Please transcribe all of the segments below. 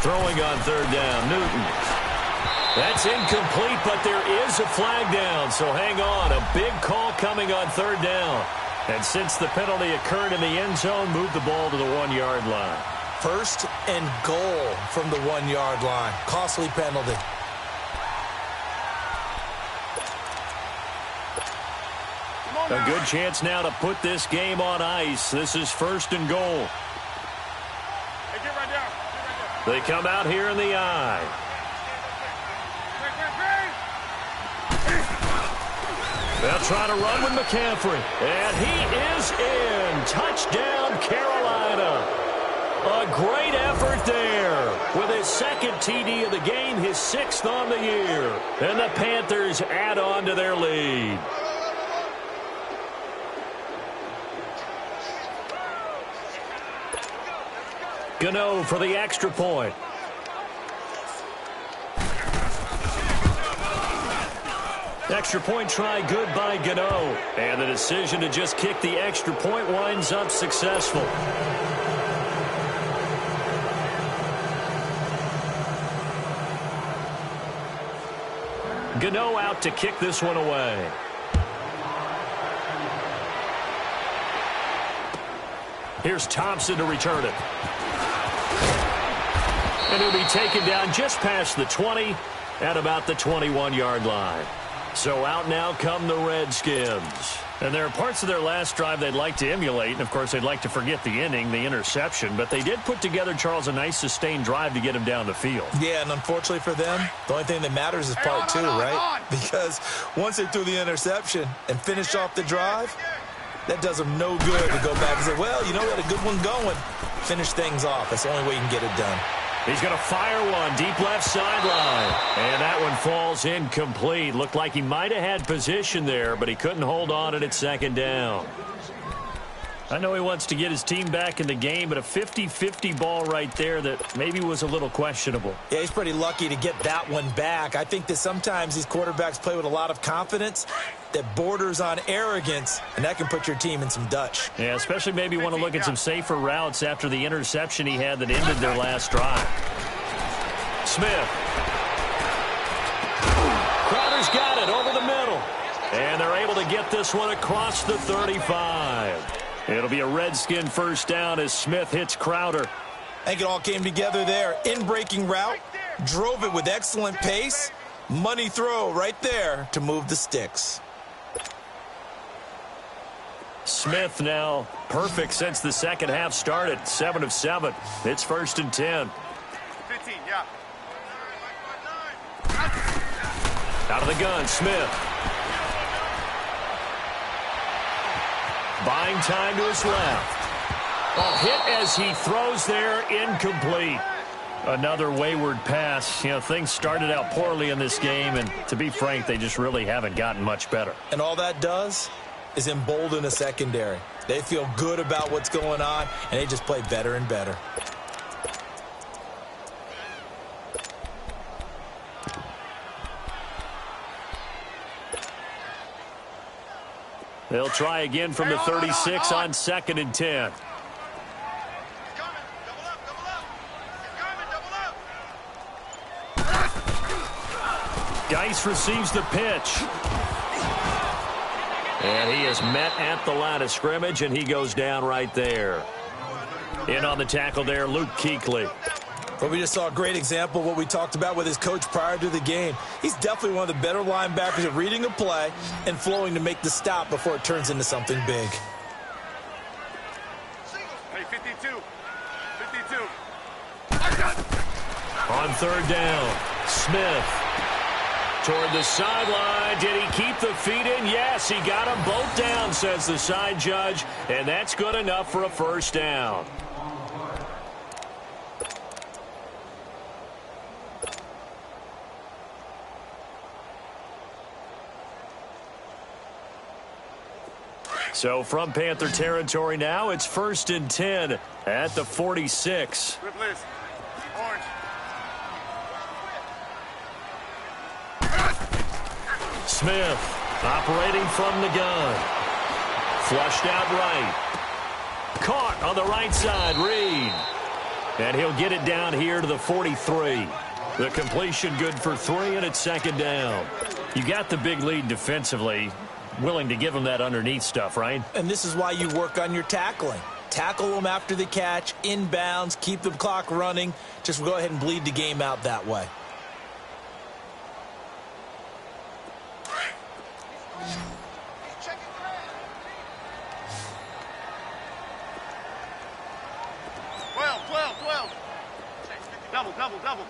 Throwing on third down, Newton. That's incomplete, but there is a flag down, so hang on. A big call coming on third down. And since the penalty occurred in the end zone, move the ball to the 1-yard line. First and goal from the 1-yard line. Costly penalty. A good chance now to put this game on ice. This is first and goal. Hey, get right down. They come out here in the eye. They'll try to run with McCaffrey. And he is in. Touchdown, Carolina. A great effort there. With his second TD of the game, his 6th on the year. And the Panthers add on to their lead. Gano for the extra point. Extra point try good by Gano. And the decision to just kick the extra point winds up successful. Gano out to kick this one away. Here's Thompson to return it. And he'll be taken down just past the 20 at about the 21-yard line. So out now come the Redskins. And there are parts of their last drive they'd like to emulate. And, of course, they'd like to forget the inning, the interception. But they did put together, Charles, a nice sustained drive to get him down the field. Yeah, and unfortunately for them, the only thing that matters is part two, right? Because once they threw the interception and finished off the drive, that does them no good to go back and say, well, you know, we had a good one going. Finish things off. That's the only way you can get it done. He's going to fire one deep left sideline. And that one falls incomplete. Looked like he might have had position there, but he couldn't hold on at second down. I know he wants to get his team back in the game, but a 50-50 ball right there that maybe was a little questionable. Yeah, he's pretty lucky to get that one back. I think that sometimes these quarterbacks play with a lot of confidence that borders on arrogance, and that can put your team in some Dutch. Yeah, especially maybe want to look at some safer routes after the interception he had that ended their last drive. Smith. Crowder's got it over the middle. And they're able to get this one across the 35. It'll be a Redskin first down as Smith hits Crowder. I think it all came together there. In-breaking route, drove it with excellent pace. Money throw right there to move the sticks. Smith now perfect since the second half started. 7 of 7. It's first and 10. 15, yeah. Out of the gun, Smith. Buying time to his left. Oh, hit as he throws there, incomplete. Another wayward pass. You know, things started out poorly in this game, and to be frank, they just really haven't gotten much better. And all that does is embolden a secondary. They feel good about what's going on, and they just play better and better. They'll try again from the 36 on 2nd and 10. Geis receives the pitch. And he is met at the line of scrimmage, and he goes down right there. In on the tackle there, Luke Kuechly. But we just saw a great example of what we talked about with his coach prior to the game. He's definitely one of the better linebackers at reading a play and flowing to make the stop before it turns into something big. Hey, 52. 52. On third down, Smith toward the sideline. Did he keep the feet in? Yes, he got them both down, says the side judge, and that's good enough for a first down. So from Panther territory now, it's first and 10 at the 46. Rip list. Orange. Smith operating from the gun. Flushed out right. Caught on the right side, Reed. And he'll get it down here to the 43. The completion good for 3, and it's second down. You got the big lead defensively. Willing to give them that underneath stuff, right? And this is why you work on your tackling. Tackle them after the catch, inbounds, keep the clock running. Just go ahead and bleed the game out that way. Double.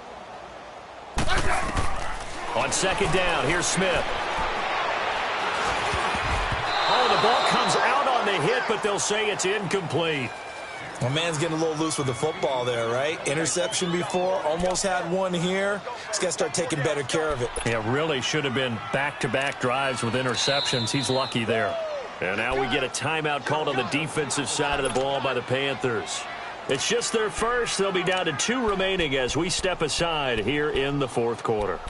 On second down, here's Smith. Oh, the ball comes out on the hit, but they'll say it's incomplete. Well, man's getting a little loose with the football there, right? Interception before, almost had one here. He's got to start taking better care of it. Yeah, really should have been back-to-back drives with interceptions. He's lucky there. And now we get a timeout called on the defensive side of the ball by the Panthers. It's just their first. They'll be down to 2 remaining as we step aside here in the fourth quarter.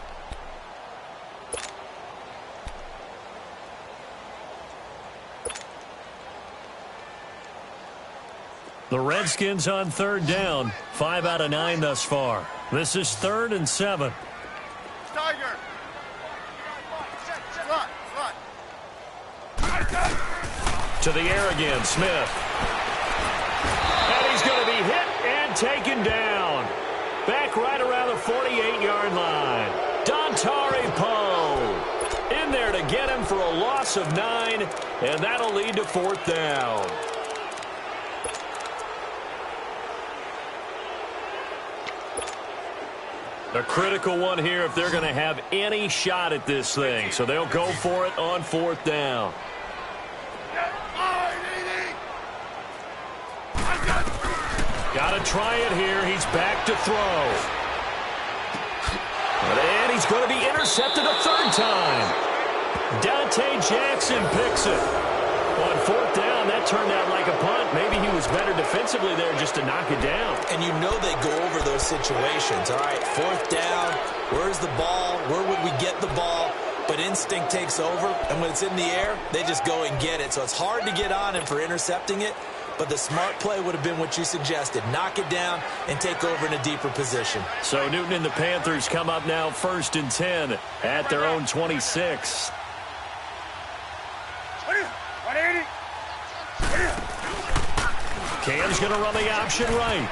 The Redskins on third down. 5 out of 9 thus far. This is 3rd and 7. Tiger. To the air again, Smith. And he's going to be hit and taken down. Back right around the 48-yard line. Dontari Poe in there to get him for a loss of 9, and that'll lead to 4th down. A critical one here if they're going to have any shot at this thing. So they'll go for it on 4th down. Got to try it here. He's back to throw. And he's going to be intercepted a 3rd time. Dante Jackson picks it. On 4th down, that turned out like a punt. Maybe he was better defensively there just to knock it down. And you know they go over those situations. All right, 4th down, where's the ball? Where would we get the ball? But instinct takes over, and when it's in the air, they just go and get it. So it's hard to get on him for intercepting it, but the smart play would have been what you suggested. Knock it down and take over in a deeper position. So Newton and the Panthers come up now 1st and 10 at their own 26. Cam's going to run the option right.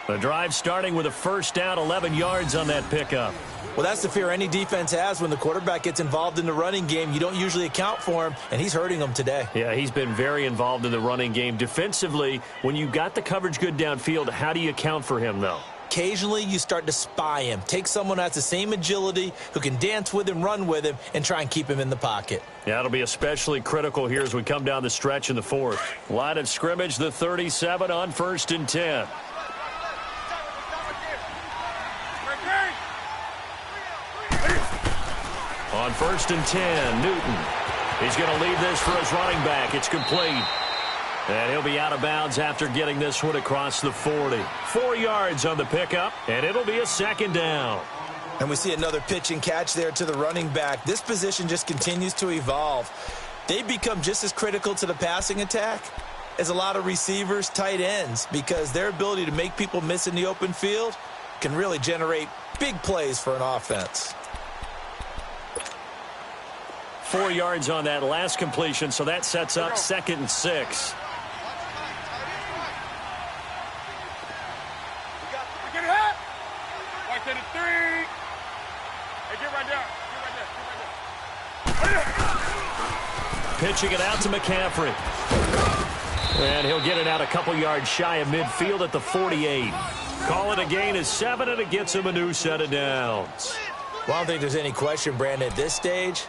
The drive starting with a 1st down, 11 yards on that pickup. Well, that's the fear any defense has when the quarterback gets involved in the running game. You don't usually account for him, and he's hurting them today. Yeah, he's been very involved in the running game. Defensively, when you got the coverage good downfield, how do you account for him, though? Occasionally, you start to spy him. Take someone who has the same agility, who can dance with him, run with him, and try and keep him in the pocket. Yeah, it'll be especially critical here as we come down the stretch in the 4th. Line of scrimmage, the 37 on 1st and 10. On 1st and 10, Newton. He's going to leave this for his running back. It's complete. And he'll be out of bounds after getting this one across the 40. 4 yards on the pickup, and it'll be a 2nd down. And we see another pitch and catch there to the running back. This position just continues to evolve. They become just as critical to the passing attack as a lot of receivers, tight ends, because their ability to make people miss in the open field can really generate big plays for an offense. 4 yards on that last completion, so that sets up 2nd and 6. Pitching it out to McCaffrey. And he'll get it out a couple yards shy of midfield at the 48. Call it a gain of 7, and it gets him a new set of downs. Well, I don't think there's any question, Brandon, at this stage.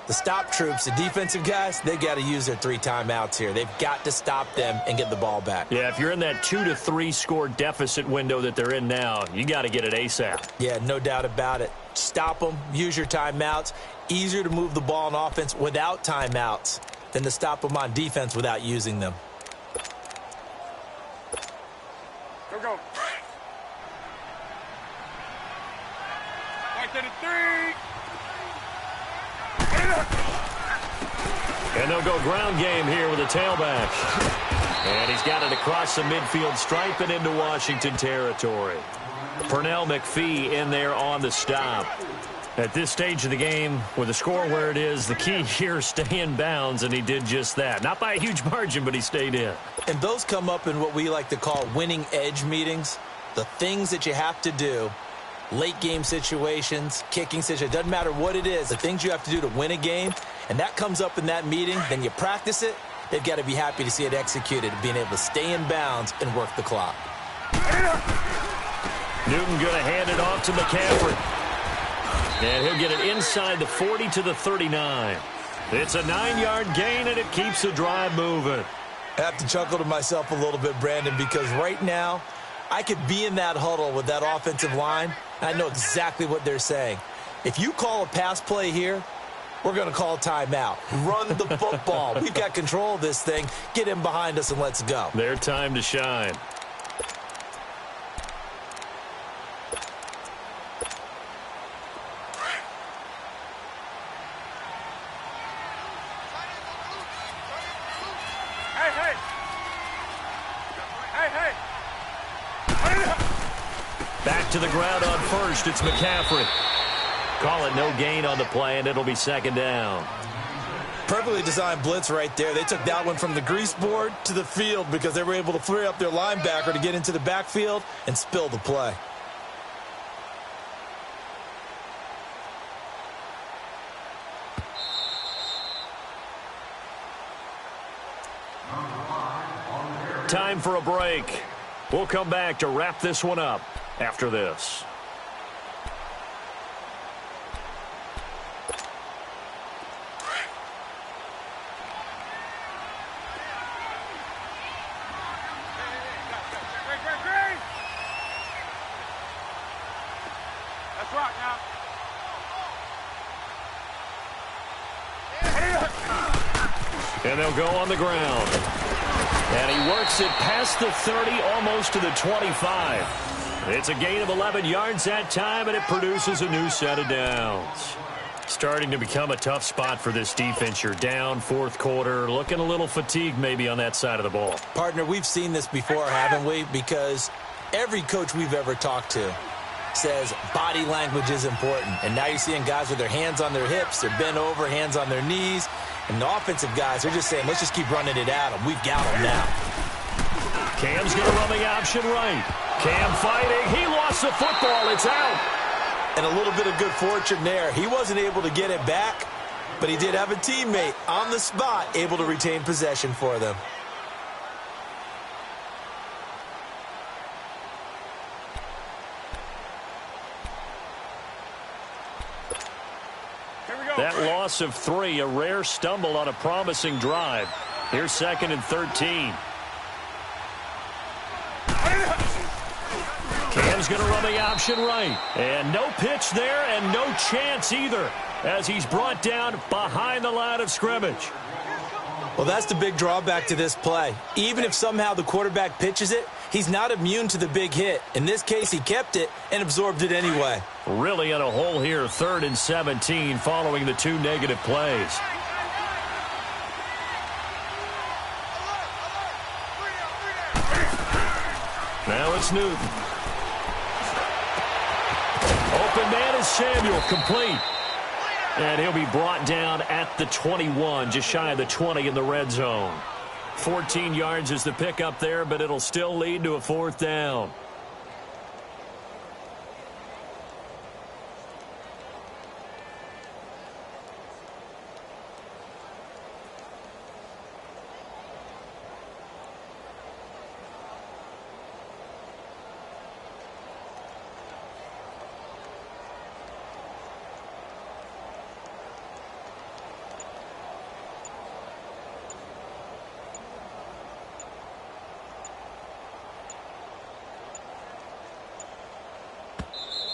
The stop troops, the defensive guys, they've got to use their 3 timeouts here. They've got to stop them and get the ball back. Yeah, if you're in that 2 to 3 score deficit window that they're in now, you got to get it ASAP. Yeah, no doubt about it. Stop them, use your timeouts. Easier to move the ball on offense without timeouts than to stop them on defense without using them. Go. Right to the 3. And they'll go ground game here with a tailback. And he's got it across the midfield stripe and into Washington territory. Pernell McPhee in there on the stop. At this stage of the game, with the score where it is, the key here is stay in bounds, and he did just that. Not by a huge margin, but he stayed in. And those come up in what we like to call winning edge meetings. The things that you have to do, late game situations, kicking situations, doesn't matter what it is, the things you have to do to win a game, and that comes up in that meeting, then you practice it, they've got to be happy to see it executed, being able to stay in bounds and work the clock. Newton going to hand it off to McCaffrey. And he'll get it inside the 40 to the 39. It's a 9-yard gain, and it keeps the drive moving. I have to chuckle to myself a little bit, Brandon, because right now I could be in that huddle with that offensive line, and I know exactly what they're saying. If you call a pass play here, we're going to call a timeout. Run the football. We've got control of this thing. Get in behind us and let's go. Their time to shine. Back to the ground on first. It's McCaffrey. Call it no gain on the play, and it'll be second down. Perfectly designed blitz right there. They took that one from the grease board to the field because they were able to free up their linebacker to get into the backfield and spill the play. Time for a break. We'll come back to wrap this one up after this. Let's rock now. And they'll go on the ground. And he works it past the 30, almost to the 25. It's a gain of 11 yards that time, and it produces a new set of downs. Starting to become a tough spot for this defense. You're down fourth quarter, looking a little fatigued maybe on that side of the ball. Partner, we've seen this before, haven't we? Because every coach we've ever talked to says body language is important. And now you're seeing guys with their hands on their hips, they're bent over, hands on their knees. And the offensive guys are just saying, let's just keep running it at them. We've got them now. Cam's going to run the option right. Cam fighting. He lost the football. It's out. And a little bit of good fortune there. He wasn't able to get it back, but he did have a teammate on the spot able to retain possession for them. That loss of 3, a rare stumble on a promising drive. Here's 2nd and 13. Cam's going to run the option right. And no pitch there and no chance either as he's brought down behind the line of scrimmage. Well, that's the big drawback to this play. Even if somehow the quarterback pitches it, he's not immune to the big hit. In this case, he kept it and absorbed it anyway. Really in a hole here, 3rd and 17 following the 2 negative plays. Now it's Newton. Open man is Samuel, complete. And he'll be brought down at the 21, just shy of the 20 in the red zone. 14 yards is the pickup there, but it'll still lead to a 4th down.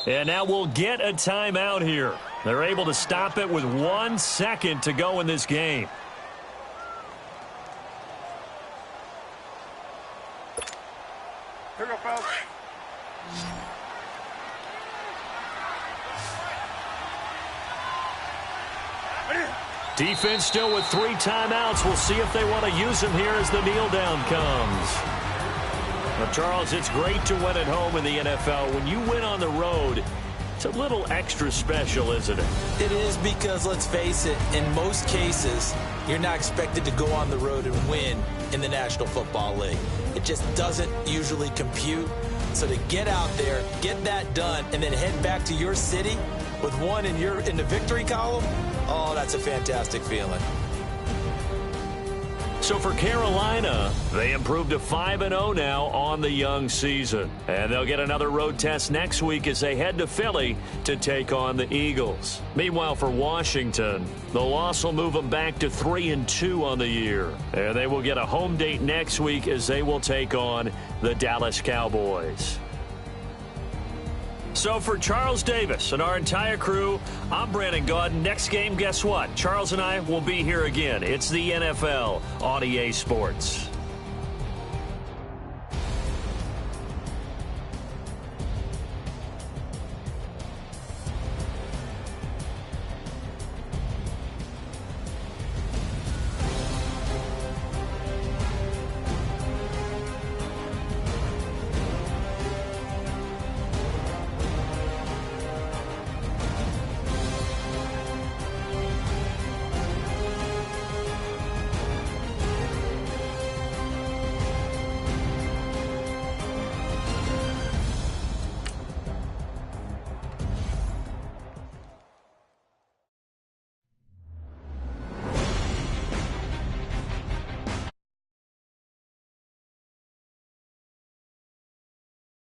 And now we'll get a timeout here. They're able to stop it with 1 second to go in this game. Here we go, fellas. Ready? Defense still with 3 timeouts. We'll see if they want to use them here as the kneel down comes. Now, Charles, it's great to win at home in the NFL. When you win on the road, it's a little extra special, isn't it? It is, because let's face it, in most cases, you're not expected to go on the road and win in the National Football League. It just doesn't usually compute. So to get out there, get that done, and then head back to your city with one in the victory column, oh, that's a fantastic feeling. So for Carolina, they improved to 5-0 now on the young season. And they'll get another road test next week as they head to Philly to take on the Eagles. Meanwhile, for Washington, the loss will move them back to 3-2 on the year. And they will get a home date next week as they will take on the Dallas Cowboys. So for Charles Davis and our entire crew, I'm Brandon Gaudin. Next game, guess what? Charles and I will be here again. It's the NFL on EA Sports.